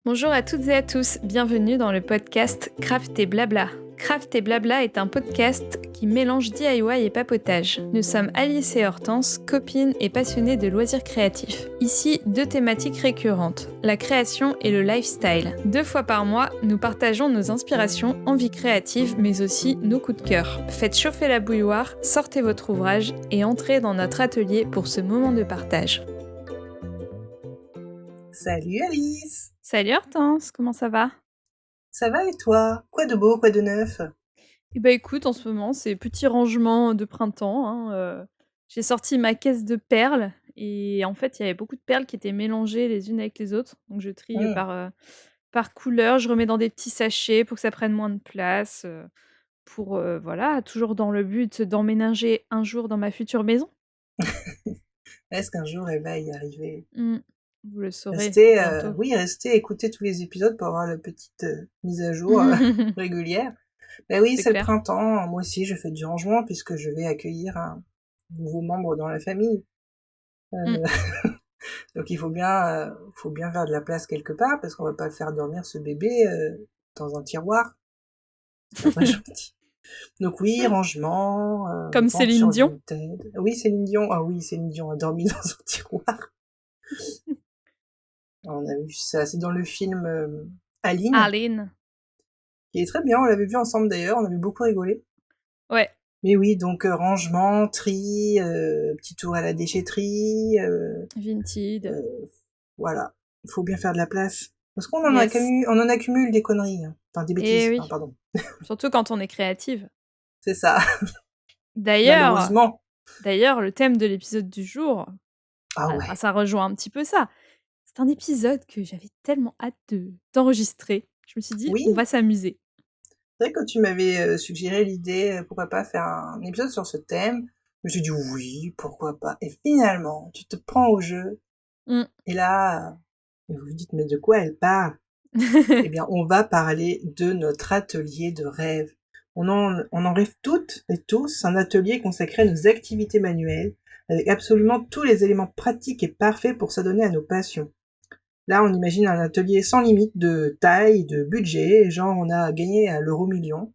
Bonjour à toutes et à tous, bienvenue dans le podcast Craft et Blabla. Craft et Blabla est un podcast qui mélange DIY et papotage. Nous sommes Alice et Hortense, copines et passionnées de loisirs créatifs. Ici, deux thématiques récurrentes, la création et le lifestyle. 2 fois par mois, nous partageons nos inspirations, envies créatives, mais aussi nos coups de cœur. Faites chauffer la bouilloire, sortez votre ouvrage et entrez dans notre atelier pour ce moment de partage. Salut Alice! Salut Hortense, comment ça va? Ça va et toi? Quoi de beau, quoi de neuf? Eh bah, écoute, en ce moment, c'est petit rangement de printemps, hein, j'ai sorti ma caisse de perles et en fait, il y avait beaucoup de perles qui étaient mélangées les unes avec les autres. Donc je trie, Mmh. par couleur, je remets dans des petits sachets pour que ça prenne moins de place, pour, voilà, toujours dans le but d'emménager un jour dans ma future maison. Est-ce qu'un jour elle va y arriver? Mmh. Vous le saurez bientôt. Restez écouter tous les épisodes pour avoir la petite mise à jour régulière. Bah oui, C'est c'est le clair. printemps, moi aussi je fais du rangement puisque je vais accueillir un nouveau membre dans la famille. Mmh. Euh, donc faut bien faire de la place quelque part parce qu'on va pas le faire dormir ce bébé dans un tiroir. C'est pas très gentil. Donc oui, rangement, Comme vente Céline sur Dion. Vinted. Oui, Céline Dion. Ah oui, Céline Dion a dormi dans un tiroir. On a vu ça, c'est dans le film Aline, Aline. qui est très bien, on l'avait vu ensemble d'ailleurs, on avait beaucoup rigolé. Ouais. Mais oui, donc rangement, tri, petit tour à la déchetterie, Vinted. voilà. Il faut bien faire de la place. Parce qu'on Yes. on en accumule des conneries, hein. Enfin des Eh bêtises, enfin, oui, pardon. surtout quand on est créative. C'est ça, D'ailleurs malheureusement. d'ailleurs, le thème de l'épisode du jour, Ah bah, ouais. ça rejoint un petit peu ça. C'est un épisode que j'avais tellement hâte d'enregistrer. Je me suis dit: «On va Oui, s'amuser». c'est vrai que quand tu m'avais suggéré l'idée, pourquoi pas faire un épisode sur ce thème, je me suis dit oui, pourquoi pas. Et finalement, tu te prends au jeu, Mmh. et là, vous vous dites, mais de quoi elle parle? Eh bien, on va parler de notre atelier de rêve. On en rêve toutes et tous, un atelier consacré à nos activités manuelles, avec absolument tous les éléments pratiques et parfaits pour s'adonner à nos passions. Là, on imagine un atelier sans limite de taille, de budget, genre on a gagné à l'euro million.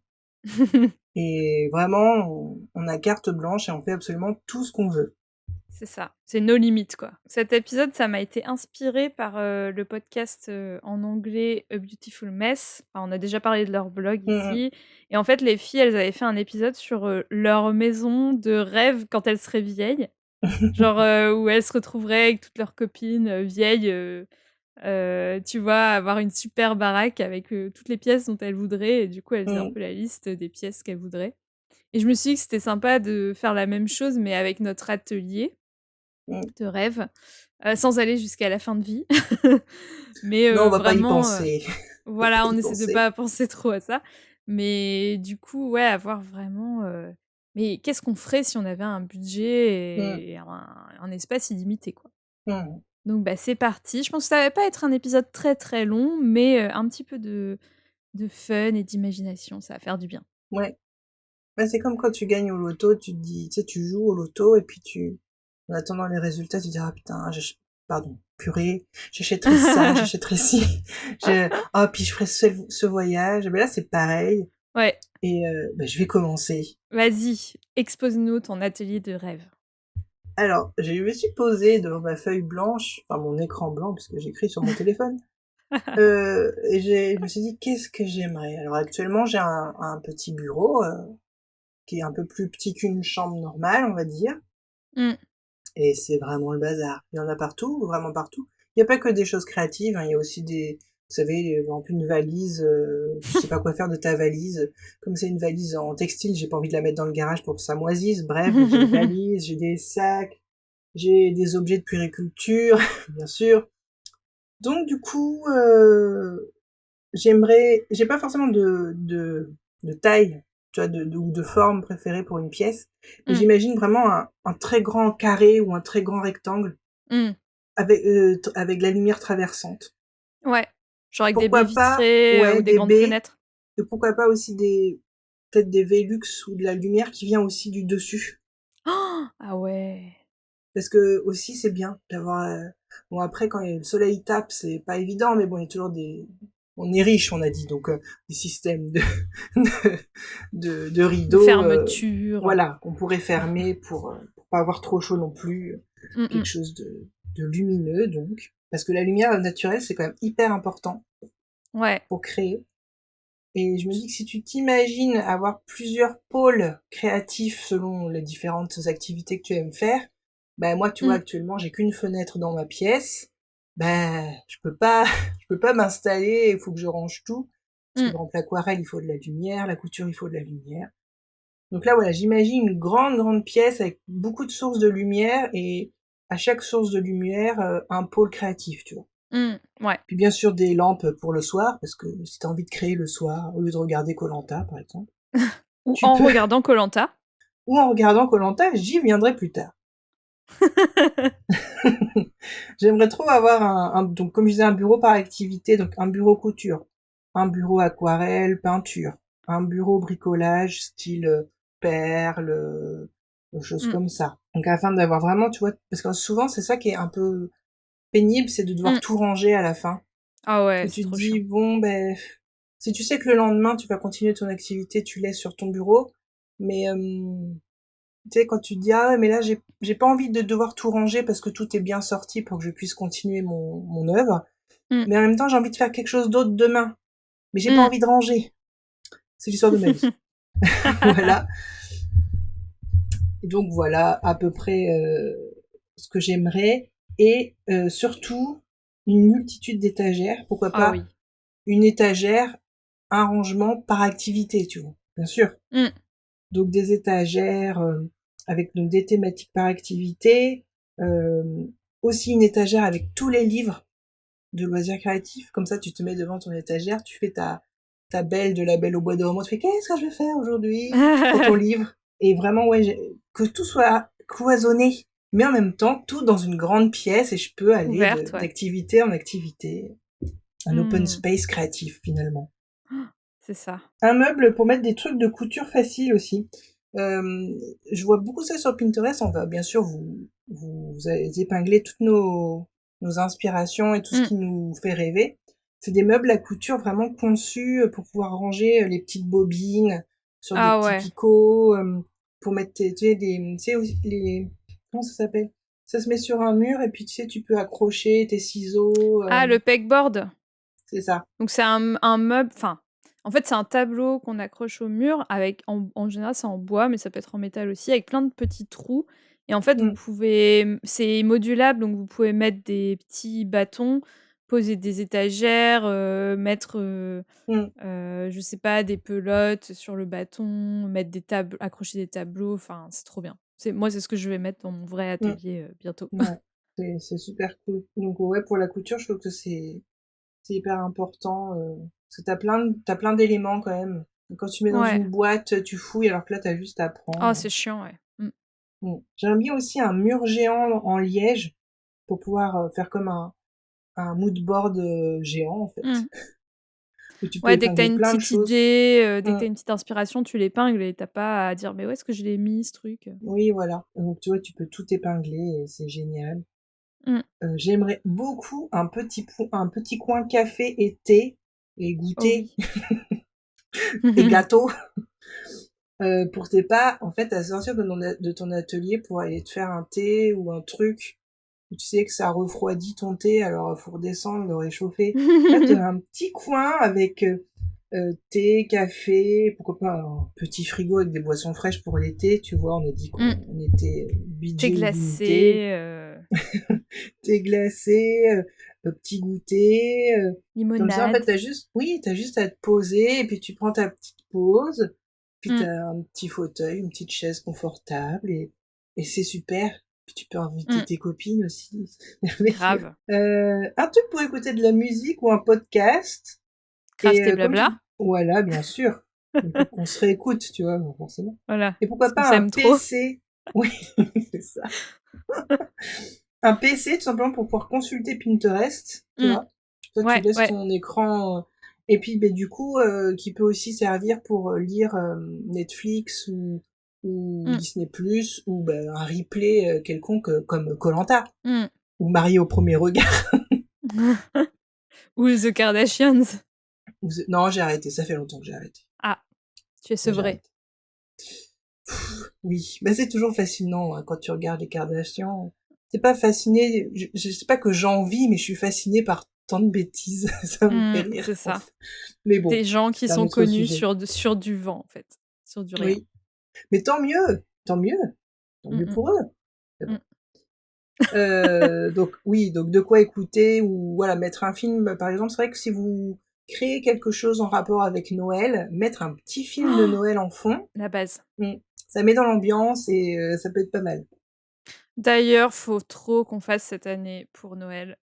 Et vraiment, on a carte blanche et on fait absolument tout ce qu'on veut. C'est ça, c'est nos limites, quoi. Cet épisode, ça m'a été inspiré par, le podcast, en anglais A Beautiful Mess. Enfin, on a déjà parlé de leur blog Mmh ici et en fait, les filles, elles avaient fait un épisode sur, leur maison de rêve quand elles seraient vieilles. Genre, où elles se retrouveraient avec toutes leurs copines, vieilles, tu vois? Avoir une super baraque avec, toutes les pièces dont elles voudraient et du coup, elles faisaient un Mmh. peu la liste des pièces qu'elles voudraient et je me suis dit que c'était sympa de faire la même chose mais avec notre atelier Mmh. de rêve, sans aller jusqu'à la fin de vie. Mais, Non, on va pas y vraiment, penser. On va pas voilà, y on essaie de penser. pas penser trop à ça. Mais du coup, ouais, avoir vraiment, mais qu'est-ce qu'on ferait si on avait un Mmh. budget et un espace illimité, quoi? Mmh. Donc bah, c'est parti. Je pense que ça va pas être un épisode très, très long, mais, un petit peu de fun et d'imagination, ça va faire du bien. Ouais. Bah, c'est comme quand tu gagnes au loto, tu te dis, tu sais, tu joues au loto et puis en attendant les résultats, tu te dis: «Ah putain, pardon, purée, j'achèterai ça, j'achèterai ci, puis je ferai ce voyage». Mais là, c'est pareil Ouais, et bah, je vais commencer. vas-y, expose-nous ton atelier de rêve. Alors, je me suis posée devant ma feuille blanche, enfin mon écran blanc puisque j'écris sur mon téléphone. Et je me suis dit: «Qu'est-ce que j'aimerais?» Alors actuellement, j'ai un petit bureau, qui est un peu plus petit qu'une chambre normale, on va dire, Mmh. et c'est vraiment le bazar. Il y en a partout, vraiment partout. Il y a pas que des choses créatives, hein, il y a aussi vous savez, par exemple une valise, tu sais pas quoi faire de ta valise. Comme c'est une valise en textile, j'ai pas envie de la mettre dans le garage pour que ça moisisse. Bref, j'ai une valise, j'ai des sacs, j'ai des objets de puériculture, bien sûr. Donc du coup, j'ai pas forcément de taille, tu vois, ou de forme préférée pour une pièce, mais Mmh. j'imagine vraiment un très grand carré ou un très grand rectangle Mmh. avec de la lumière traversante. Ouais, genre avec des baies Pourquoi pas, vitrées, ou ouais, des des grandes baies, fenêtres. et pourquoi pas aussi peut-être des Velux ou de la lumière qui vient aussi du dessus. Ah ouais! Parce que aussi c'est bien d'avoir, Bon, après, quand le soleil tape, c'est pas évident, mais bon, il y a toujours on est riche, on a dit, donc des systèmes de De rideaux, fermeture. voilà, qu'on pourrait fermer pour pas avoir trop chaud non plus, quelque chose de lumineux, donc. Parce que la lumière naturelle, c'est quand même hyper important Ouais. pour créer. Et je me dis que si tu t'imagines avoir plusieurs pôles créatifs selon les différentes activités que tu aimes faire, ben moi, tu vois, actuellement, j'ai qu'une fenêtre dans ma pièce. Ben, je peux pas m'installer, il faut que je range tout. Parce que par exemple, l'aquarelle, il faut de la lumière, la couture, il faut de la lumière. Donc là, voilà, j'imagine une grande pièce avec beaucoup de sources de lumière et à chaque source de lumière, un pôle créatif, tu vois. Ouais. Puis bien sûr des lampes pour le soir, parce que si t'as envie de créer le soir, au lieu de regarder koh par exemple, Ou tu en peux. regardant koh Ou en regardant koh j'y viendrai plus tard. J'aimerais trop avoir donc comme je disais, un bureau par activité, donc un bureau couture, un bureau aquarelle, peinture, un bureau bricolage, style perles, choses comme ça. Donc afin d'avoir vraiment, tu vois, parce que souvent c'est ça qui est un peu pénible, c'est de devoir tout ranger à la fin. Ah ouais, Parce que c'est tu te trop dis, chiant. bon, ben, si tu sais que le lendemain, tu vas continuer ton activité, tu laisses sur ton bureau. Mais, tu sais, quand tu te dis, ah ouais, mais là, j'ai pas envie de devoir tout ranger parce que tout est bien sorti pour que je puisse continuer mon œuvre. Mais en même temps, j'ai envie de faire quelque chose d'autre demain. Mais j'ai pas envie de ranger. C'est l'histoire de ma vie. Voilà. Et donc, voilà, à peu près, ce que j'aimerais. Et, surtout, une multitude d'étagères. Pourquoi Ah pas oui. une étagère, un rangement par activité, tu vois, bien sûr. Donc des étagères avec donc des thématiques par activité, euh, aussi une étagère avec tous les livres de loisirs créatifs. Comme ça, tu te mets devant ton étagère, tu fais ta belle de la Belle au bois dormant, tu fais qu'est-ce que je vais faire aujourd'hui pour ton livre. Et vraiment, ouais, que tout soit cloisonné, mais en même temps, tout dans une grande pièce et je peux aller Ouverte, ouais. d'activité en activité. Un open space créatif, finalement. C'est ça. Un meuble pour mettre des trucs de couture facile aussi. Je vois beaucoup ça sur Pinterest. On va bien sûr vous épingler toutes nos inspirations et tout ce qui nous fait rêver. C'est des meubles à couture vraiment conçus pour pouvoir ranger les petites bobines sur des Ah petits ouais. picots, pour mettre tu sais, tu sais, aussi les, comment ça s'appelle? Ça se met sur un mur et puis tu sais, tu peux accrocher tes ciseaux, Ah, le pegboard. c'est ça. Donc c'est un meuble, enfin, en fait c'est un tableau qu'on accroche au mur avec, en général c'est en bois, mais ça peut être en métal aussi, avec plein de petits trous. Et en fait vous pouvez, c'est modulable, donc vous pouvez mettre des petits bâtons, poser des étagères, mettre, je sais pas, des pelotes sur le bâton, mettre des tables, accrocher des tableaux. Enfin, c'est trop bien. Moi c'est ce que je vais mettre dans mon vrai atelier bientôt. Ouais, c'est super cool. Donc ouais, pour la couture, je trouve que c'est hyper important parce que t'as plein d'éléments quand même. Quand tu mets dans Ouais. une boîte, tu fouilles alors que là t'as juste à Oh, prendre. c'est chiant, ouais. J'aimerais bien aussi un mur géant en liège pour pouvoir faire comme un mood board géant en fait. Où tu peux Ouais, dès que t'as épingler une plein de petite choses. idée, dès que Mm. t'as une petite inspiration, tu l'épingles et t'as pas à dire: «Mais où est-ce que je l'ai mis ce truc?» Oui, voilà. Donc tu vois, tu peux tout épingler et c'est génial. Mmh. J'aimerais beaucoup un petit coin café et thé et Oh goûter oui. et gâteau. Pour tes pas, en fait, à sortir de ton atelier pour aller te faire un thé ou un truc, où tu sais que ça refroidit ton thé, alors faut redescendre, le réchauffer. Là, tu as un petit coin avec thé, café, pourquoi pas un petit frigo avec des boissons fraîches pour l'été, tu vois, on a dit qu'on était Thé budget illimité. glacé, Thé glacé, petit goûter, comme ça, en fait, limonade. t'as juste à te poser et puis tu prends ta petite pause, puis Mmh. t'as un petit fauteuil, une petite chaise confortable et c'est super. Puis tu peux inviter Mmh. tes copines aussi, c'est merveilleux. Grave. Un truc pour écouter de la musique ou un podcast et Craft et comme blabla. voilà, bien sûr, il faut qu'on se réécoute, tu vois, forcément. Voilà, Et pourquoi parce qu'on pas un s'aime trop. PC? Oui, c'est ça. Un PC tout simplement pour pouvoir consulter Pinterest, tu vois. Toi, tu Ouais, laisses ouais. ton écran et puis du coup, qui peut aussi servir pour lire Netflix ou Mmh. Disney+ ou un replay quelconque comme koh. Mmh. Ou Marié au premier regard. Ou The Kardashians. Non, j'ai arrêté, ça fait longtemps que j'ai arrêté. Ah, tu es J'ai sevré. arrêté. Oui, bah c'est toujours fascinant hein, quand tu regardes les Kardashians. C'est pas fasciné, je sais pas que j'envie, mais je suis fascinée par tant de bêtises, ça me fait rire. C'est ça. Mais bon, Des gens qui c'est un sont autre connus sujet. sur du vent, en fait. Sur du rien. Oui, mais tant mieux, tant mieux pour eux. Mais bon. Donc oui, donc de quoi écouter ou voilà mettre un film par exemple. C'est vrai que si vous créez quelque chose en rapport avec Noël, mettre un petit film de Noël en fond, La base. ça met dans l'ambiance et ça peut être pas mal. D'ailleurs, faut trop qu'on fasse cette année pour Noël.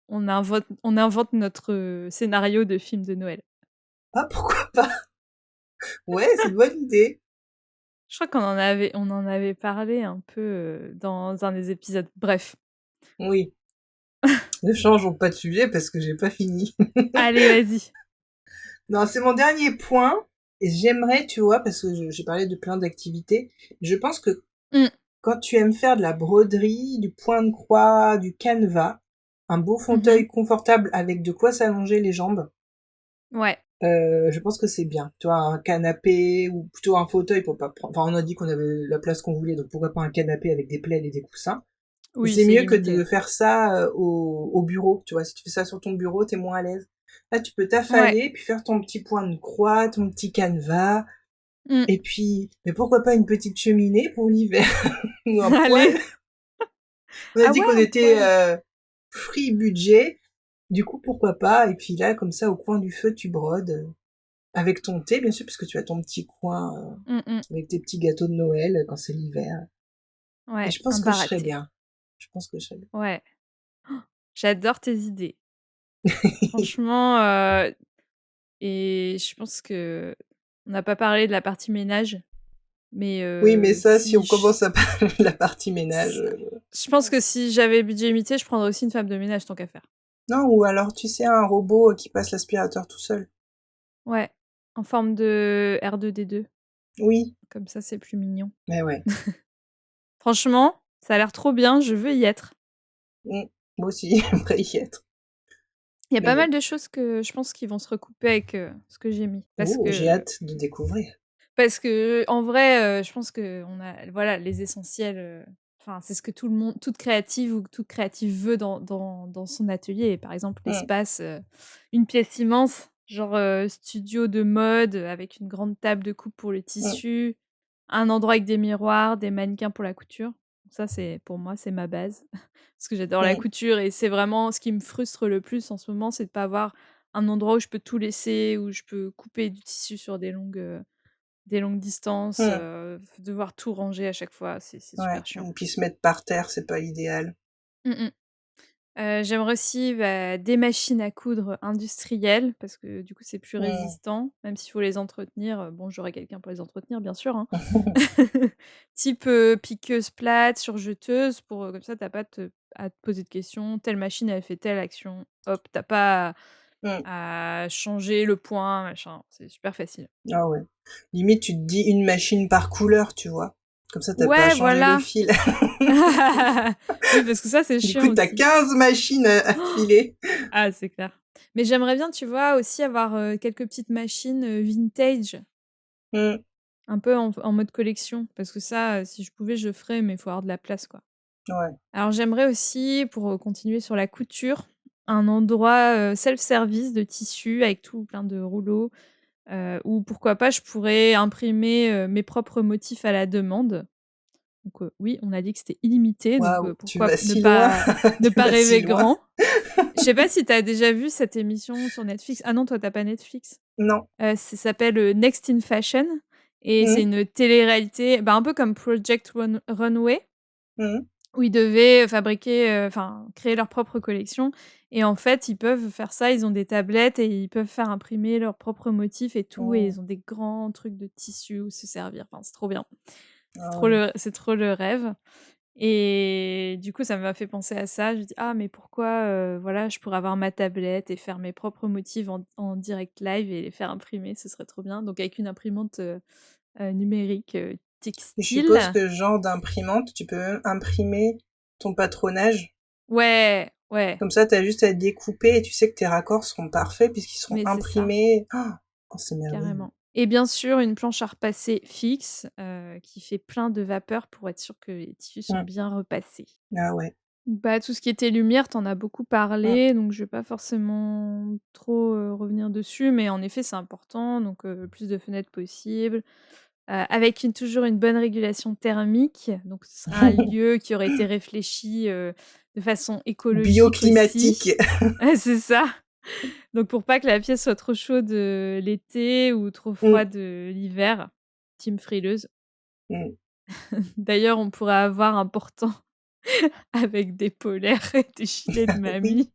On invente notre scénario de film de Noël. Ah pourquoi pas? Ouais, c'est une bonne idée. Je crois on en avait parlé un peu dans un des épisodes. Bref. Oui. Ne changeons pas de sujet parce que j'ai pas fini. Allez, vas-y. Non, c'est mon dernier point. Et j'aimerais, tu vois, parce que j'ai parlé de plein d'activités, je pense que quand tu aimes faire de la broderie, du point de croix, du canevas, un beau fauteuil confortable avec de quoi s'allonger les jambes, Ouais. je pense que c'est bien. Tu vois, un canapé ou plutôt un fauteuil pour pas prendre... Enfin, on a dit qu'on avait la place qu'on voulait, donc pourquoi pas un canapé avec des plaids et des coussins. Oui, C'est c'est mieux que limité. de faire ça au bureau. Tu vois, si tu fais ça sur ton bureau, t'es moins à l'aise. Là, tu peux Ouais. t'affaler, puis faire ton petit point de croix, ton petit canevas. Et puis, mais pourquoi pas une petite cheminée pour l'hiver ou un poêle. Allez. On a Ah dit ouais, qu'on un était poêle. free budget. Du coup, pourquoi pas. Et puis là, comme ça, au coin du feu, tu brodes. Avec ton thé, bien sûr, puisque tu as ton petit coin avec tes petits gâteaux de Noël quand c'est l'hiver. Et Ouais, je pense un que je serais baraté. bien. Je pense que je serais bien. Ouais. J'adore tes idées. Franchement, et je pense que on n'a pas parlé de la partie ménage, mais Oui, mais ça, si on si j commence à parler de la partie ménage... s je pense que si j'avais budget limité, je prendrais aussi une femme de ménage tant qu'à faire. Non, ou alors, tu sais, un robot qui passe l'aspirateur tout seul. Ouais, en forme de R2D2. Oui, Comme ça, c'est plus mignon. mais ouais. Franchement, ça a l'air trop bien, je veux y être. Moi aussi, j'aimerais y être. Il y a Mais pas bon. mal de choses que je pense qui vont se recouper avec, ce que j'ai mis. Oh, j'ai hâte de découvrir. Parce qu'en vrai, je pense qu'on a voilà, les essentiels, enfin, c'est ce que toute créative ou toute créative veut dans son atelier. Par exemple, l'espace, une pièce immense, genre, studio de mode, avec une grande table de coupe pour le tissu, un endroit avec des miroirs, des mannequins pour la couture. Ça, c'est pour moi, c'est ma base. Parce que j'adore la couture et c'est vraiment ce qui me frustre le plus en ce moment, c'est de pas avoir un endroit où je peux tout laisser, où je peux couper du tissu sur des longues distances, devoir tout ranger à chaque fois, c'est Ouais, super chiant. et puis se mettre par terre, c'est pas idéal. Mmh mh. J'aimerais aussi, des machines à coudre industrielles parce que du coup, c'est plus résistant, même s'il faut les entretenir, bon, j'aurai quelqu'un pour les entretenir, bien sûr, hein. Type, piqueuse plate, surjeteuse pour, comme ça, tu as pas à te poser de questions. Telle machine, elle fait telle action. Hop, tu as pas à changer le point, machin. C'est super facile. Ah ouais. Limite, tu te dis une machine par couleur, tu vois. Comme ça, t'as pas à Ouais, changer les voilà! fils. Oui, parce que ça, c'est Du coup, chiant t'as aussi. 15 machines à filer. Ah, c'est clair. Mais j'aimerais bien, tu vois, aussi avoir, quelques petites machines, vintage, Mmh, un peu en mode collection, parce que ça, si je pouvais, je ferais, mais il faut avoir de la place, quoi. ouais. Alors j'aimerais aussi, pour, continuer sur la couture, un endroit, self-service de tissu avec tout plein de rouleaux, où pourquoi pas, je pourrais imprimer, mes propres motifs à la demande. Donc, oui, on a dit que c'était illimité, donc, Waouh, tu pourquoi vas si loin. ne Tu pas vas si rêver loin. grand? Je sais pas si tu as déjà vu cette émission sur Netflix? Ah non, toi, tu as pas Netflix? Non. Ça s'appelle, Next in Fashion et c'est Mmh, une télé-réalité, bah, un peu comme Project Runway, mmh. où ils devaient fabriquer, enfin, créer leur propre collection et en fait, ils peuvent faire ça. Ils ont des tablettes et ils peuvent faire imprimer leurs propres motifs et tout et Oh, ils ont des grands trucs de tissu où se servir. Enfin, c'est trop bien. ah ouais. C'est trop le rêve et du coup, ça m'a fait penser à ça. Je dis: «Ah mais pourquoi, voilà, je pourrais avoir ma tablette et faire mes propres motifs en direct live et les faire imprimer, ce serait trop bien». Donc avec une imprimante, numérique, Et je suppose textile. que ce genre d'imprimante, tu peux même imprimer ton patronage. Ouais, ouais, Comme ça, t'as juste à découper et tu sais que tes raccords seront parfaits puisqu'ils seront mais c'est ça, imprimés. Oh, c'est merveilleux. carrément. Et bien sûr, une planche à repasser fixe qui fait plein de vapeur pour être sûr que les tissus sont Mm. bien repassés. Ah ouais. Bah, tout ce qui était lumière, t'en as beaucoup Mm. parlé, donc je vais pas forcément trop revenir dessus, mais en effet, c'est important, donc le plus de fenêtres possible, avec toujours une bonne régulation thermique, donc ce serait un lieu qui aurait été réfléchi de façon écologique Bioclimatique. aussi. Ouais, c'est ça. Donc pour pas que la pièce soit trop chaude l'été ou trop Mm. froide l'hiver, team frileuse. Mm. D'ailleurs, on pourrait avoir un portant avec des polaires et des gilets de Oui, mamie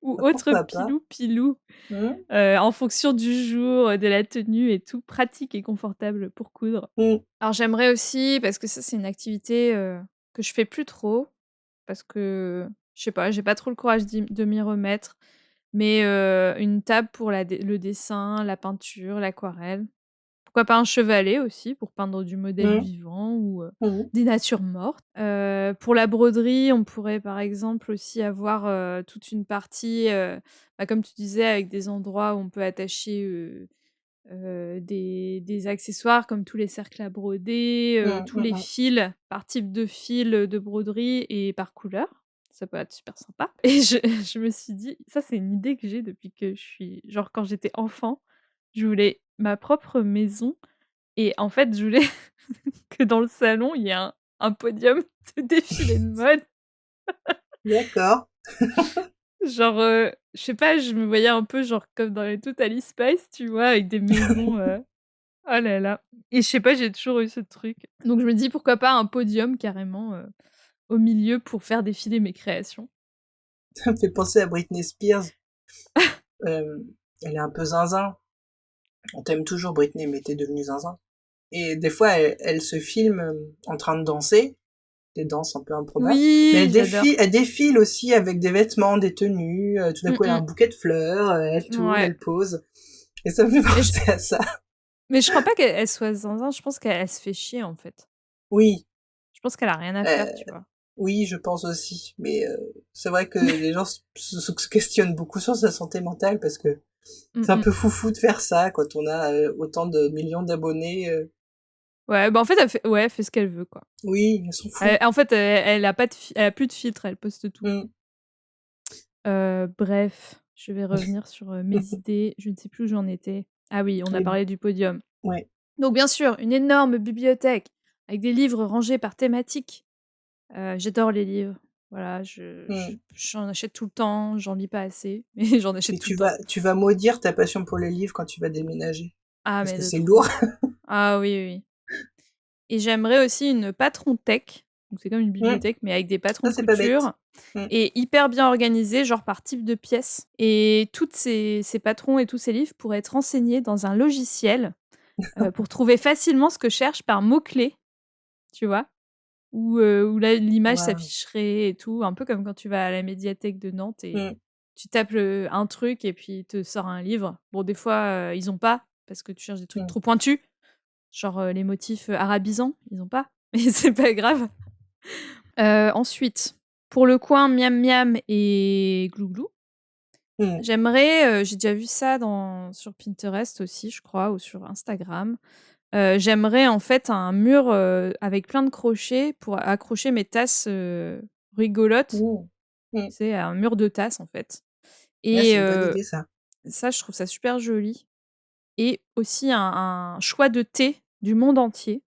ou autre pourquoi pas. pilou Mm. en fonction du jour, de la tenue et tout, pratique et confortable pour coudre. Mm. Alors j'aimerais aussi, parce que ça c'est une activité que je fais plus trop, parce que je sais pas, j'ai pas trop le courage de m'y remettre, mais une table pour le dessin, la peinture, l'aquarelle. Pourquoi pas un chevalet aussi pour peindre du modèle Mm. vivant ou Mm. des natures mortes. Pour la broderie, on pourrait par exemple aussi avoir toute une partie, bah, comme tu disais, avec des endroits où on peut attacher des accessoires comme tous les cercles à broder, Mm. tous Mm. les Mm. fils, par type de fil de broderie et par couleur. Ça peut être super sympa. Et je me suis dit, ça c'est une idée que j'ai depuis que je suis, genre quand j'étais enfant, je voulais ma propre maison et en fait, je voulais que dans le salon, il y ait un podium de défilé de mode. D'accord. Genre, je sais pas, je me voyais un peu genre comme dans les Totally Spice, tu vois? Avec des maisons, oh là là et je sais pas, j'ai toujours eu ce truc. Donc je me dis pourquoi pas un podium carrément, au milieu pour faire défiler mes créations. Ça me fait penser à Britney Spears. Euh, Elle est un peu zinzin. On t'aime toujours Britney, mais t'es devenue zinzin. Et des fois, elle se filme en train de danser, des danses un peu improbables. Mais Oui, j'adore. elle défile aussi avec des vêtements, des tenues. Tout d'un Mmh coup, elle a un mh. bouquet de fleurs, elle tourne, Ouais. elle pose. Et ça me fait Mais je penser à ça. mais je crois pas qu'elle soit zinzin, je pense qu'elle se fait chier, en fait. Oui, Je pense qu'elle a rien à faire, euh, tu vois? oui, je pense aussi. Mais c'est vrai que les gens se questionnent beaucoup sur sa santé mentale parce que Mmh c'est un mh. peu foufou de faire ça quand on a autant de millions d'abonnés. Ouais, bah, en fait, elle fait ce qu'elle veut, quoi. Oui, ils sont fous. En fait, elle a pas elle a plus de filtre, elle poste tout. Mm. Bref, je vais revenir sur, mes idées. Je ne sais plus où j'en étais. Ah oui, on a Les- parlé du podium. Ouais. Donc bien sûr, une énorme bibliothèque avec des livres rangés par thématique. J'adore les livres. Voilà, Mm. j'en achète tout le temps, j'en lis pas assez, mais j'en achète Et tout le temps. tu vas maudire ta passion pour les livres quand tu vas déménager. Ah Parce mais que de c'est trop. lourd. Ah oui, oui, oui. Et j'aimerais aussi une patron-tech, donc c'est comme une Mm. bibliothèque, mais avec des patrons Ça, de c'est pas bête. couture Mm. et hyper bien organisés, genre par type de pièce. Et toutes ces patrons et tous ces livres pourraient être renseignés dans un logiciel, pour trouver facilement ce que je cherche par mots-clés, tu vois? Où là, l'image Waouh. s'afficherait et tout, un peu comme quand tu vas à la médiathèque de Nantes et Mm. tu tapes un truc et puis il te sort un livre. Bon, des fois, ils ont pas, parce que tu cherches des trucs Mm. trop pointus, genre, les motifs, arabisants, ils ont pas, mais c'est pas grave. Ensuite, pour le coin miam miam et glouglou, Mm. j'aimerais, j'ai déjà vu ça sur Pinterest aussi, je crois, ou sur Instagram. J'aimerais en fait un mur, avec plein de crochets pour accrocher mes tasses, rigolotes. Mm. Mm. C'est un mur de tasses en fait Ouais, et c'est une bonne idée, ça. ça je trouve ça super joli et aussi un choix de thé du monde entier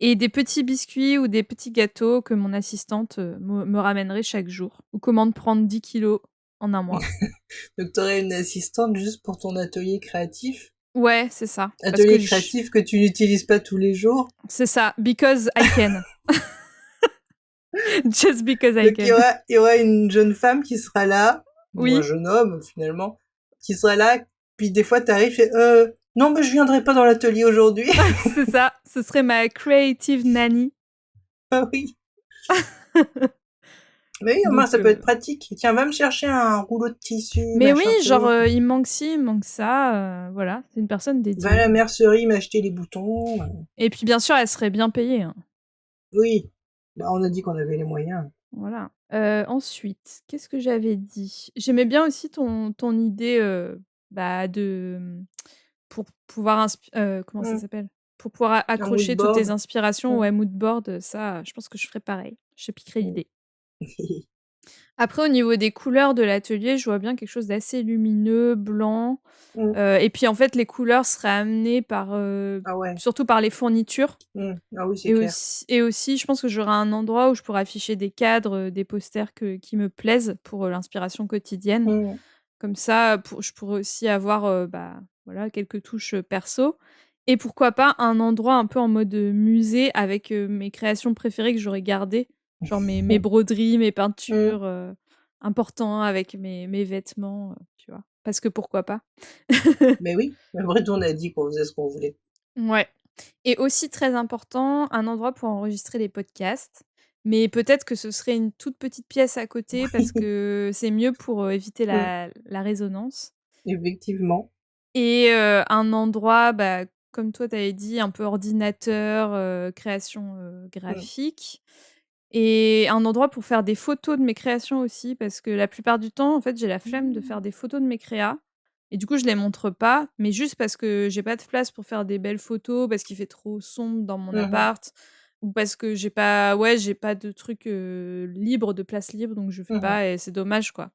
et des petits biscuits ou des petits gâteaux que mon assistante, me ramènerait chaque jour ou comment prendre 10 kilos en un mois. Donc, t'aurais une assistante juste pour ton atelier créatif. Ouais, c'est ça, parce que Atelier créatif que tu n'utilises pas tous les jours. c'est ça, because I can. Just because I Donc, can. il y aura une jeune femme qui sera là, ou un Oui. jeune homme, finalement, qui sera là, puis des fois, t'arrives et, non, mais je viendrai pas dans l'atelier aujourd'hui. C'est ça, ce serait ma creative nanny. Ah oui. Mais oui, au moins, Donc, ça peut être pratique. Tiens, va me chercher un rouleau de tissu, mais oui, machin genre, truc. il me manque ci, il me manque ça, voilà, c'est une personne Va à dédiée. la mercerie m'acheter les boutons. Et puis, bien sûr, elle serait bien payée, hein, Oui. Bah, on a dit qu'on avait les moyens. voilà. Ensuite, qu'est-ce que j'avais dit? J'aimais bien aussi ton idée, de, pour pouvoir comment ça Mmh. s'appelle? Pour pouvoir Un mood accrocher toutes tes board. inspirations, Mmh. ouais, mood board, ça, je pense que je ferais pareil. Je te piquerai Mmh. l'idée. Après au niveau des couleurs de l'atelier, je vois bien quelque chose d'assez lumineux, blanc, Mmh. et puis en fait les couleurs seraient amenées par, Ah ouais. surtout par les fournitures. Mmh. Ah oui, c'est Et clair. aussi, je pense que j'aurai un endroit où je pourrais afficher des cadres, des posters qui me plaisent pour, l'inspiration quotidienne. Mmh. Comme ça, je pourrais aussi avoir, voilà, quelques touches, perso, et pourquoi pas un endroit un peu en mode, musée avec, mes créations préférées que j'aurais gardées. Genre mes broderies, mes Mmh. peintures, importants avec mes vêtements, tu vois? Parce que pourquoi pas? Mais oui, après tout, on a dit qu'on faisait ce qu'on voulait. Ouais. Et aussi très important, un endroit pour enregistrer les podcasts, mais peut-être que ce serait une toute petite pièce à côté parce que c'est mieux pour, éviter Mmh. la résonance, Effectivement. et un endroit, comme toi tu avais dit, un peu ordinateur, création, Mmh. graphique, et un endroit pour faire des photos de mes créations aussi parce que la plupart du temps, en fait, j'ai la flemme de faire des photos de mes créas, et du coup, je les montre pas, mais juste parce que j'ai pas de place pour faire des belles photos, parce qu'il fait trop sombre dans mon Mmh mh. appart, ou parce que j'ai pas de trucs, libres, de place libre, donc je fais Mmh mh. pas et c'est dommage, quoi.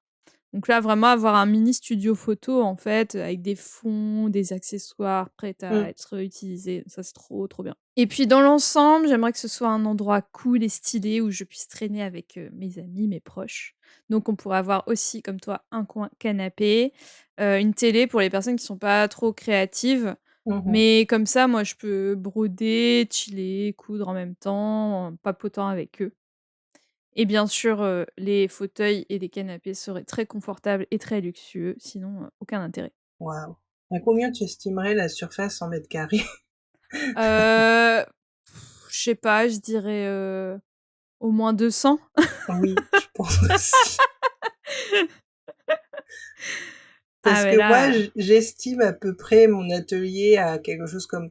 Donc là, vraiment avoir un mini studio photo, en fait, avec des fonds, des accessoires prêts à Mmh. être utilisés. Ça, c'est trop, trop bien. Et puis dans l'ensemble, j'aimerais que ce soit un endroit cool et stylé où je puisse traîner avec, mes amis, mes proches. Donc on pourrait avoir aussi, comme toi, un coin canapé, une télé pour les personnes qui sont pas trop créatives. Mmh mh. Mais comme ça, moi, je peux broder, chiller, coudre en même temps, en papotant avec eux. Et bien sûr, les fauteuils et les canapés seraient très confortables et très luxueux, sinon, aucun intérêt. Waouh! À combien tu estimerais la surface en mètres carrés? Heu, je sais pas, je dirais, au moins 200. Oui, je pense aussi. Ah Parce mais que moi, là, j'estime à peu près mon atelier à quelque chose comme,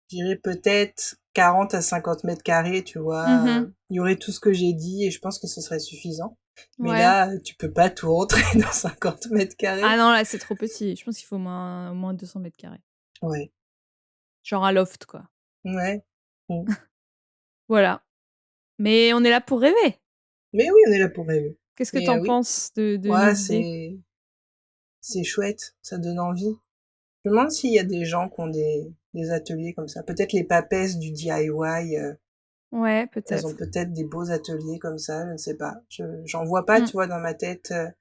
je dirais peut-être 40 à 50 mètres carrés, tu vois? mmh Il y aurait tout ce que j'ai dit et je pense que ce serait suffisant. Mais ouais. là, tu peux pas tout rentrer dans 50 mètres Ah carrés. non, là, c'est trop petit. Je pense qu'il faut au moins 200 carrés. Ouais. Genre un loft, quoi. Ouais. Mmh. Voilà. Mais on est là pour rêver. Mais oui, on est là pour rêver. Qu'est-ce que tu Mais en oui, penses de mes ouais, idées? c'est chouette, ça donne envie. Je me demande s'il y a des gens qui ont des ateliers comme ça. Peut-être les papesses du DIY, Ouais, elles ont peut-être. peut-être des beaux ateliers comme ça, je ne sais pas. J'en vois pas, Mmh. tu vois, dans ma tête. Je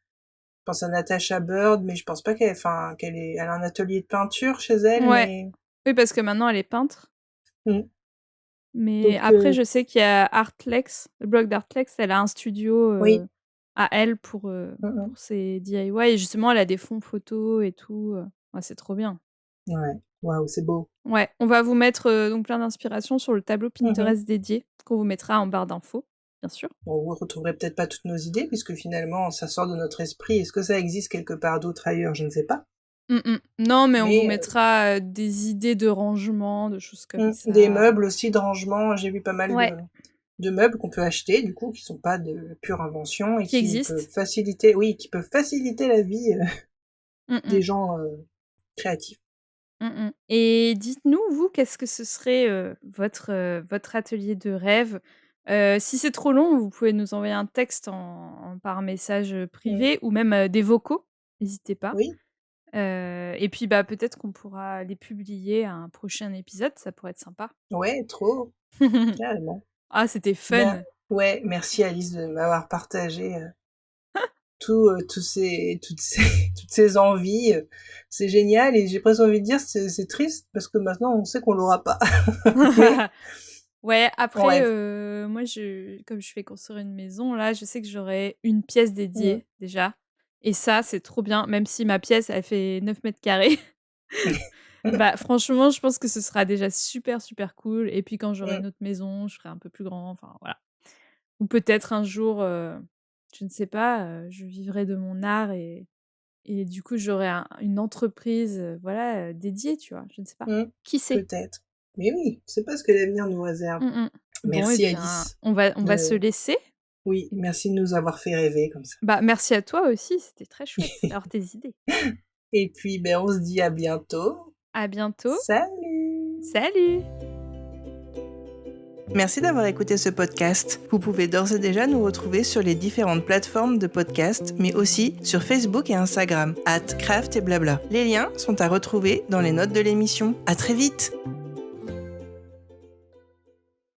pense à Natasha Bird, mais je pense pas qu'elle a un atelier de peinture chez elle, Ouais. mais Oui, parce que maintenant elle est peintre. mmh. Mais Donc après, je sais qu'il y a Artlex, le blog d'Artlex, elle a un studio, oui. à elle Mmh mh. pour ses DIY, et justement, elle a des fonds photos et tout, ouais, c'est trop bien. Ouais. Waouh, c'est beau. Ouais, on va vous mettre, donc plein d'inspirations sur le tableau Mmh mh. Pinterest dédié qu'on vous mettra en barre d'infos, bien sûr. Bon, vous retrouverez peut-être pas toutes nos idées puisque finalement ça sort de notre esprit. Est-ce que ça existe quelque part d'autre ailleurs? Je ne sais pas. Non, mais on vous Mais mettra, des idées de rangement, de choses comme des ça. meubles aussi de rangement, j'ai vu pas mal Ouais, de meubles qu'on peut acheter du coup, qui sont pas de pure invention et qui qui peuvent existent. faciliter oui, qui peuvent faciliter la vie, Mmh mh. des gens, créatifs. Et dites-nous, vous, qu'est-ce que ce serait, votre atelier de rêve? Si c'est trop long, vous pouvez nous envoyer un texte par message, Mmh. privé, ou même, des vocaux, n'hésitez pas. Oui, Et puis, peut-être qu'on pourra les publier à un prochain épisode, ça pourrait être sympa. ouais, trop, carrément. Ah, c'était Ben, fun! ouais, merci Alice de m'avoir partagé, tous ces toutes ces toutes ces envies, c'est génial et j'ai presque envie de dire c'est triste parce que maintenant on sait qu'on l'aura pas. Mais Ouais, on après, rêve. moi, comme je fais construire une maison, là, je sais que j'aurai une pièce Mmh. dédiée, déjà, et ça, c'est trop bien, même si ma pièce, elle fait 9 m². Franchement, je pense que ce sera déjà super, super cool, et puis quand j'aurai Mmh. une autre maison, je ferai un peu plus grand, enfin, voilà. Ou peut-être un jour, je ne sais pas, je vivrai de mon art, et du coup, j'aurai une entreprise, voilà, dédiée, tu vois? Je ne sais pas. Mmh. Qui sait? Peut-être. Mais oui, c'est pas ce que l'avenir nous réserve. Mmh mh. Bon, et Merci bien, Alice on va se de laisser. Oui, merci de nous avoir fait rêver comme ça. Bah, merci à toi aussi, c'était très chouette d'avoir tes idées. Et puis, on se dit à bientôt. À bientôt. Salut! Salut! Merci d'avoir écouté ce podcast. Vous pouvez d'ores et déjà nous retrouver sur les différentes plateformes de podcast, mais aussi sur Facebook et Instagram, @craft et blabla. Les liens sont à retrouver dans les notes de l'émission. À très vite!